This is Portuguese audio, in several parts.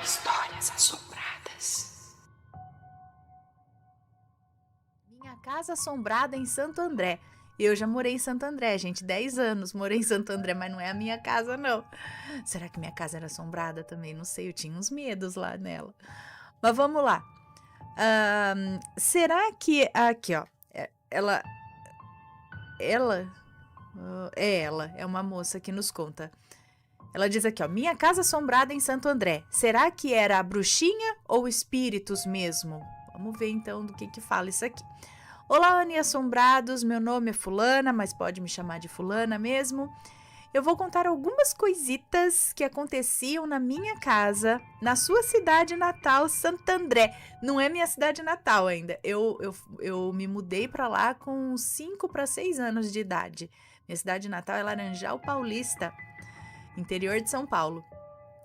Histórias assombradas. Minha casa assombrada em Santo André. Eu já morei em Santo André, gente, 10 anos morei em Santo André, mas não é a minha casa, não. Será que minha casa era assombrada também? Não sei, eu tinha uns medos lá nela. Mas vamos lá. Será que... Aqui, ó. Ela... Ela. É uma moça que nos conta. Ela diz aqui, ó. Minha casa assombrada em Santo André. Será que era a bruxinha ou espíritos mesmo? Vamos ver então do que fala isso aqui. Olá, Ani Assombrados, meu nome é Fulana, mas pode me chamar de Fulana mesmo. Eu vou contar algumas coisitas que aconteciam na minha casa, na sua cidade natal, Santo André. Não é minha cidade natal ainda. Eu me mudei para lá com 5 para 6 anos de idade. Minha cidade natal é Laranjal Paulista, interior de São Paulo.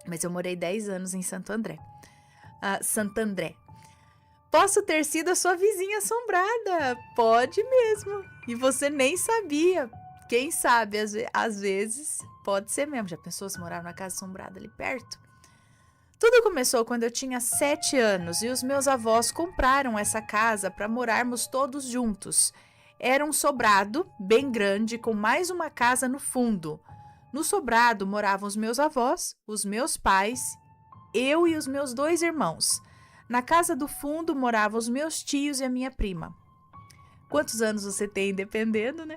Mas eu morei 10 anos em Santo André. Santo André. Posso ter sido a sua vizinha assombrada. Pode mesmo. E você nem sabia. Quem sabe, às vezes, pode ser mesmo. Já pensou se morar numa casa assombrada ali perto? Tudo começou quando eu tinha 7 anos e os meus avós compraram essa casa para morarmos todos juntos. Era um sobrado bem grande com mais uma casa no fundo. No sobrado moravam os meus avós, os meus pais, eu e os meus 2 irmãos. Na casa do fundo moravam os meus tios e a minha prima. Quantos anos você tem, dependendo, né?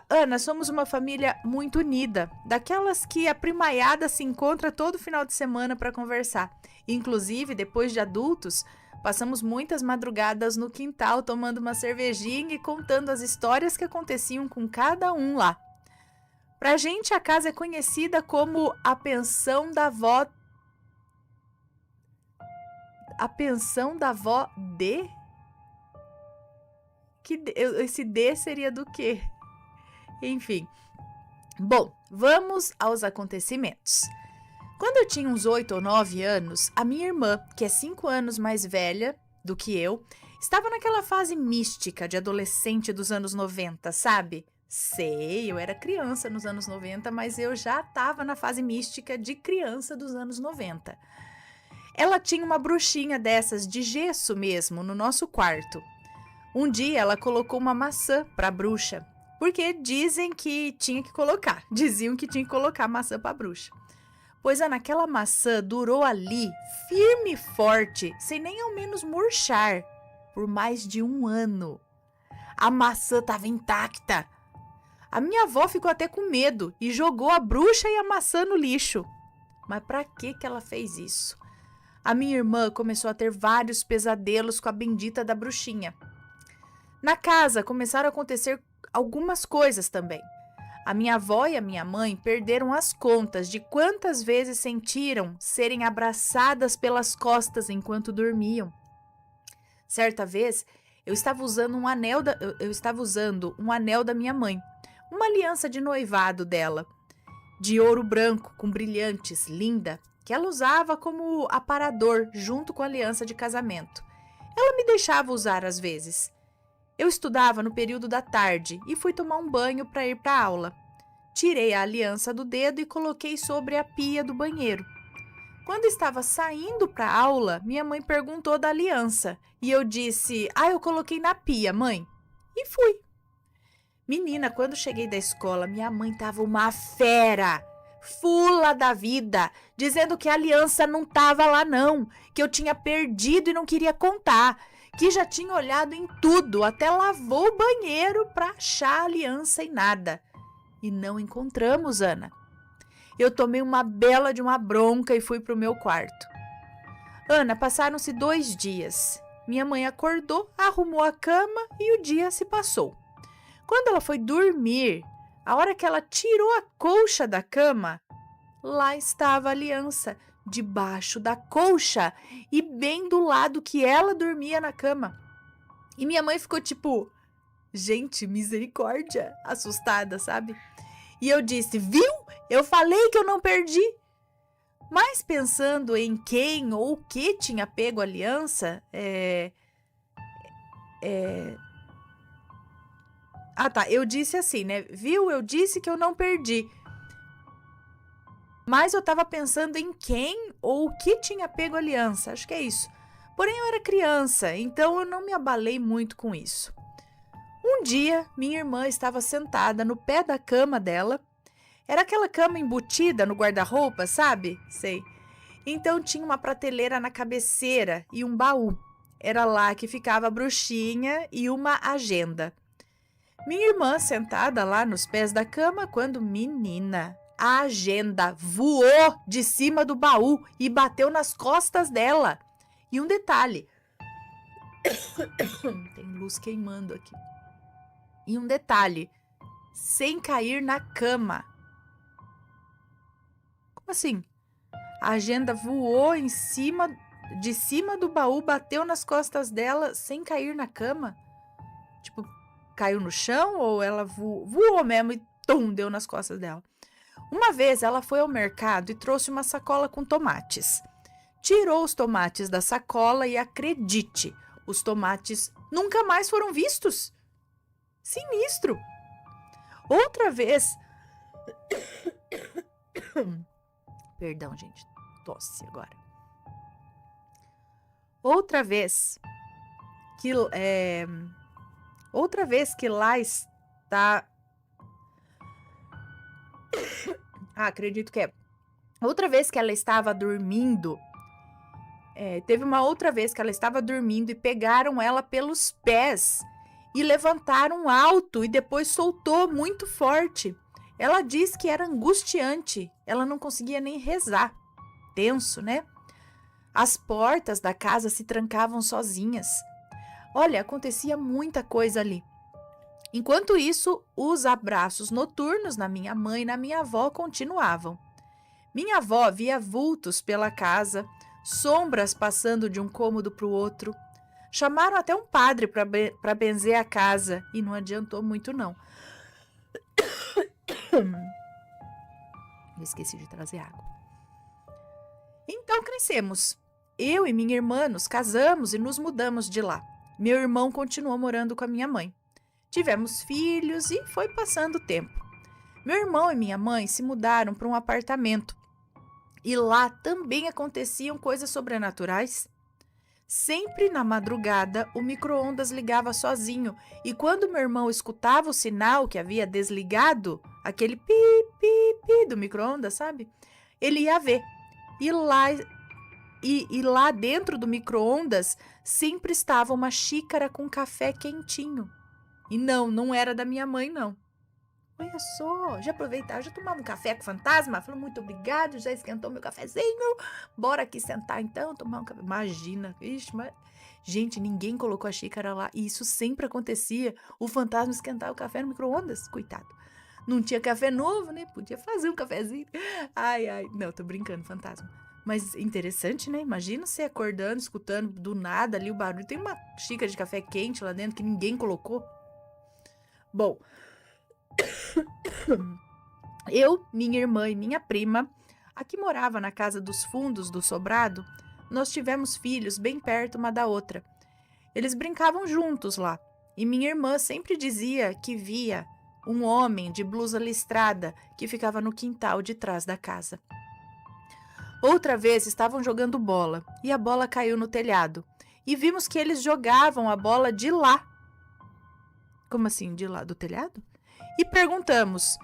Ana, somos uma família muito unida, daquelas que a primaiada se encontra todo final de semana para conversar. Inclusive, depois de adultos, passamos muitas madrugadas no quintal tomando uma cervejinha e contando as histórias que aconteciam com cada um lá. Pra gente, a casa é conhecida como a pensão da avó. A pensão da avó D? Esse D seria do quê? Enfim. Bom, vamos aos acontecimentos. Quando eu tinha uns 8 ou 9 anos, a minha irmã, que é 5 anos mais velha do que eu, estava naquela fase mística de adolescente dos anos 90, sabe? Sei, eu era criança nos anos 90, mas eu já estava na fase mística de criança dos anos 90. Ela tinha uma bruxinha dessas de gesso mesmo no nosso quarto. Um dia ela colocou uma maçã para a bruxa, porque diziam que tinha que colocar maçã para a bruxa. Pois naquela maçã durou ali, firme e forte, sem nem ao menos murchar, por mais de 1 ano. A maçã estava intacta. A minha avó ficou até com medo e jogou a bruxa e a maçã no lixo. Mas para que ela fez isso? A minha irmã começou a ter vários pesadelos com a bendita da bruxinha. Na casa começaram a acontecer algumas coisas também. A minha avó e a minha mãe perderam as contas de quantas vezes sentiram serem abraçadas pelas costas enquanto dormiam. Certa vez, eu estava usando um anel da minha mãe, uma aliança de noivado dela, de ouro branco com brilhantes, linda, que ela usava como aparador junto com a aliança de casamento. Ela me deixava usar às vezes. Eu estudava no período da tarde e fui tomar um banho para ir para a aula. Tirei a aliança do dedo e coloquei sobre a pia do banheiro. Quando estava saindo para a aula, minha mãe perguntou da aliança e eu disse: eu coloquei na pia, mãe. E fui. Menina, quando cheguei da escola, minha mãe tava uma fera, fula da vida, dizendo que a aliança não tava lá não, que eu tinha perdido e não queria contar, que já tinha olhado em tudo, até lavou o banheiro pra achar a aliança e nada. E não encontramos, Ana. Eu tomei uma bela de uma bronca e fui pro meu quarto. Ana, passaram-se 2 dias. Minha mãe acordou, arrumou a cama e o dia se passou. Quando ela foi dormir, a hora que ela tirou a colcha da cama, lá estava a aliança, debaixo da colcha e bem do lado que ela dormia na cama. E minha mãe ficou tipo, gente, misericórdia, assustada, sabe? E eu disse, viu? Eu falei que eu não perdi. Mas pensando em quem ou o que tinha pego a aliança, eu disse assim, né? Viu? Eu disse que eu não perdi. Mas eu estava pensando em quem ou o que tinha pego a aliança, acho que é isso. Porém, eu era criança, então eu não me abalei muito com isso. Um dia, minha irmã estava sentada no pé da cama dela. Era aquela cama embutida no guarda-roupa, sabe? Sei. Então tinha uma prateleira na cabeceira e um baú. Era lá que ficava a bruxinha e uma agenda. Minha irmã sentada lá nos pés da cama quando, menina, a agenda voou de cima do baú e bateu nas costas dela. E um detalhe, tem luz queimando aqui. E um detalhe, sem cair na cama. Como assim? A agenda voou de cima do baú, bateu nas costas dela sem cair na cama? Tipo, caiu no chão ou ela voou mesmo e tum, deu nas costas dela? Uma vez ela foi ao mercado e trouxe uma sacola com tomates. Tirou os tomates da sacola e acredite, os tomates nunca mais foram vistos. Sinistro! Outra vez. Perdão, gente. Tosse agora. Outra vez que lá está. Acredito que é. Outra vez que ela estava dormindo. Teve uma outra vez que ela estava dormindo e pegaram ela pelos pés e levantaram alto e depois soltou muito forte. Ela diz que era angustiante, ela não conseguia nem rezar. Tenso, né? As portas da casa se trancavam sozinhas. Olha, acontecia muita coisa ali. Enquanto isso, os abraços noturnos na minha mãe e na minha avó continuavam. Minha avó via vultos pela casa, sombras passando de um cômodo para o outro. Chamaram até um padre para benzer a casa e não adiantou muito não. Eu esqueci de trazer água. Então crescemos. Eu e minha irmã nos casamos e nos mudamos de lá. Meu irmão continuou morando com a minha mãe. Tivemos filhos e foi passando o tempo. Meu irmão e minha mãe se mudaram para um apartamento. E lá também aconteciam coisas sobrenaturais. Sempre na madrugada, o micro-ondas ligava sozinho e quando meu irmão escutava o sinal que havia desligado, aquele pi, pi, pi do micro-ondas, sabe? Ele ia ver. E lá dentro do micro-ondas sempre estava uma xícara com café quentinho. E não era da minha mãe, não. Olha só, já aproveitava, já tomava um café com o fantasma? Falou, muito obrigado, já esquentou meu cafezinho. Bora aqui sentar então, tomar um café. Imagina, ixi, mas... Gente, ninguém colocou a xícara lá. E isso sempre acontecia. O fantasma esquentava o café no micro-ondas, coitado. Não tinha café novo, né? Podia fazer um cafezinho. Ai, não, tô brincando, fantasma. Mas interessante, né? Imagina você acordando, escutando do nada ali o barulho. Tem uma xícara de café quente lá dentro que ninguém colocou. Bom... Eu, minha irmã e minha prima, a que morava na casa dos fundos do sobrado, nós tivemos filhos bem perto uma da outra. Eles brincavam juntos lá, e minha irmã sempre dizia que via um homem de blusa listrada que ficava no quintal de trás da casa. Outra vez estavam jogando bola, e a bola caiu no telhado, e vimos que eles jogavam a bola de lá. Como assim, de lá do telhado? E perguntamos,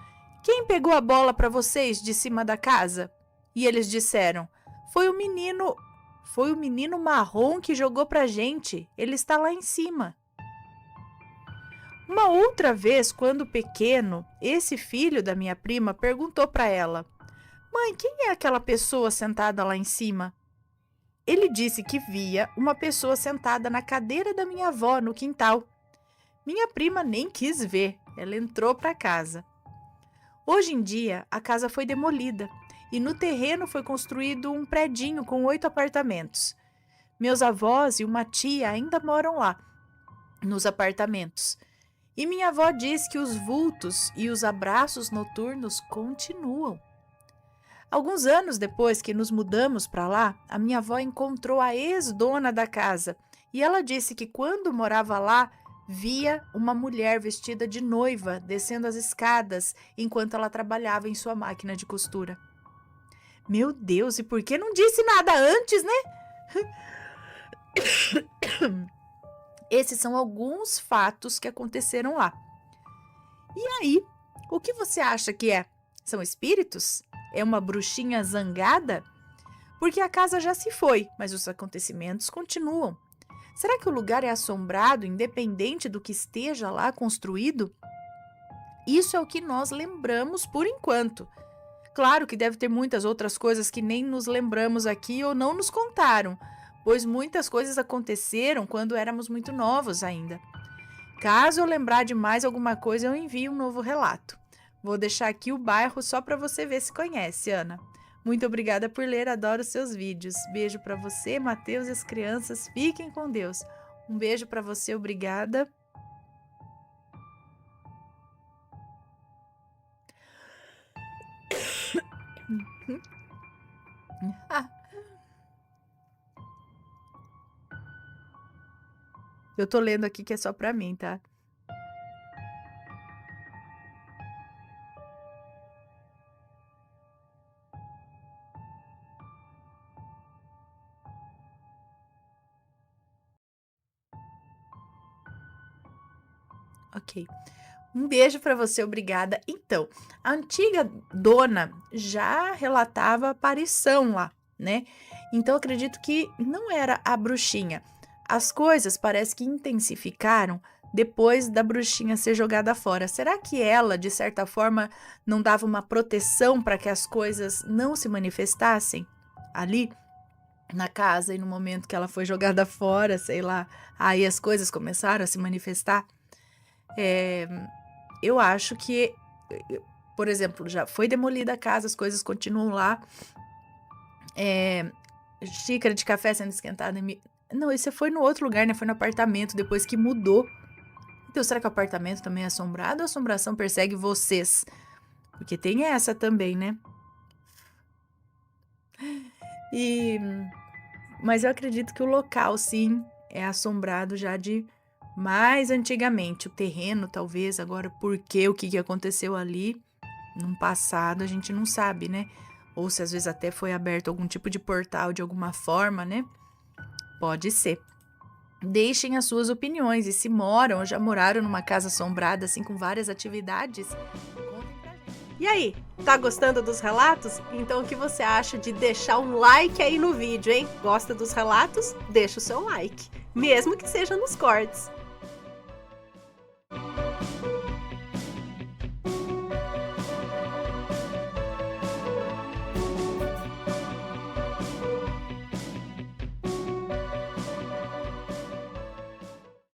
quem pegou a bola para vocês de cima da casa? E eles disseram, foi o menino marrom que jogou pra gente, ele está lá em cima. Uma outra vez, quando pequeno, esse filho da minha prima perguntou para ela, mãe, quem é aquela pessoa sentada lá em cima? Ele disse que via uma pessoa sentada na cadeira da minha avó no quintal. Minha prima nem quis ver, ela entrou para casa. Hoje em dia, a casa foi demolida e no terreno foi construído um predinho com 8 apartamentos. Meus avós e uma tia ainda moram lá, nos apartamentos. E minha avó diz que os vultos e os abraços noturnos continuam. Alguns anos depois que nos mudamos para lá, a minha avó encontrou a ex-dona da casa e ela disse que quando morava lá, via uma mulher vestida de noiva descendo as escadas enquanto ela trabalhava em sua máquina de costura. Meu Deus, e por que não disse nada antes, né? Esses são alguns fatos que aconteceram lá. E aí, o que você acha que é? São espíritos? É uma bruxinha zangada? Porque a casa já se foi, mas os acontecimentos continuam. Será que o lugar é assombrado, independente do que esteja lá construído? Isso é o que nós lembramos por enquanto. Claro que deve ter muitas outras coisas que nem nos lembramos aqui ou não nos contaram, pois muitas coisas aconteceram quando éramos muito novos ainda. Caso eu lembrar de mais alguma coisa, eu envio um novo relato. Vou deixar aqui o bairro só para você ver se conhece, Ana. Muito obrigada por ler, adoro seus vídeos. Beijo para você, Matheus e as crianças. Fiquem com Deus. Um beijo para você, obrigada. Eu tô lendo aqui que é só pra mim, tá? Ok. Um beijo pra você, obrigada. Então, a antiga dona já relatava aparição lá, né? Então, acredito que não era a bruxinha. As coisas parece que intensificaram depois da bruxinha ser jogada fora. Será que ela, de certa forma, não dava uma proteção para que as coisas não se manifestassem ali na casa e no momento que ela foi jogada fora, sei lá, aí as coisas começaram a se manifestar? Eu acho que, por exemplo, já foi demolida a casa, as coisas continuam lá. Xícara de café sendo esquentada. Não, isso foi no outro lugar, né? Foi no apartamento, depois que mudou. Então, será que o apartamento também é assombrado ou a assombração persegue vocês? Porque tem essa também, né? Mas eu acredito que o local, sim, é assombrado já de mais antigamente. O terreno, talvez, agora, por quê, o que aconteceu ali no passado, a gente não sabe, né? Ou se às vezes até foi aberto algum tipo de portal de alguma forma, né? Pode ser. Deixem as suas opiniões e se moram ou já moraram numa casa assombrada, assim, com várias atividades, contem pra gente. E aí, tá gostando dos relatos? Então o que você acha de deixar um like aí no vídeo, hein? Gosta dos relatos? Deixa o seu like, mesmo que seja nos cortes.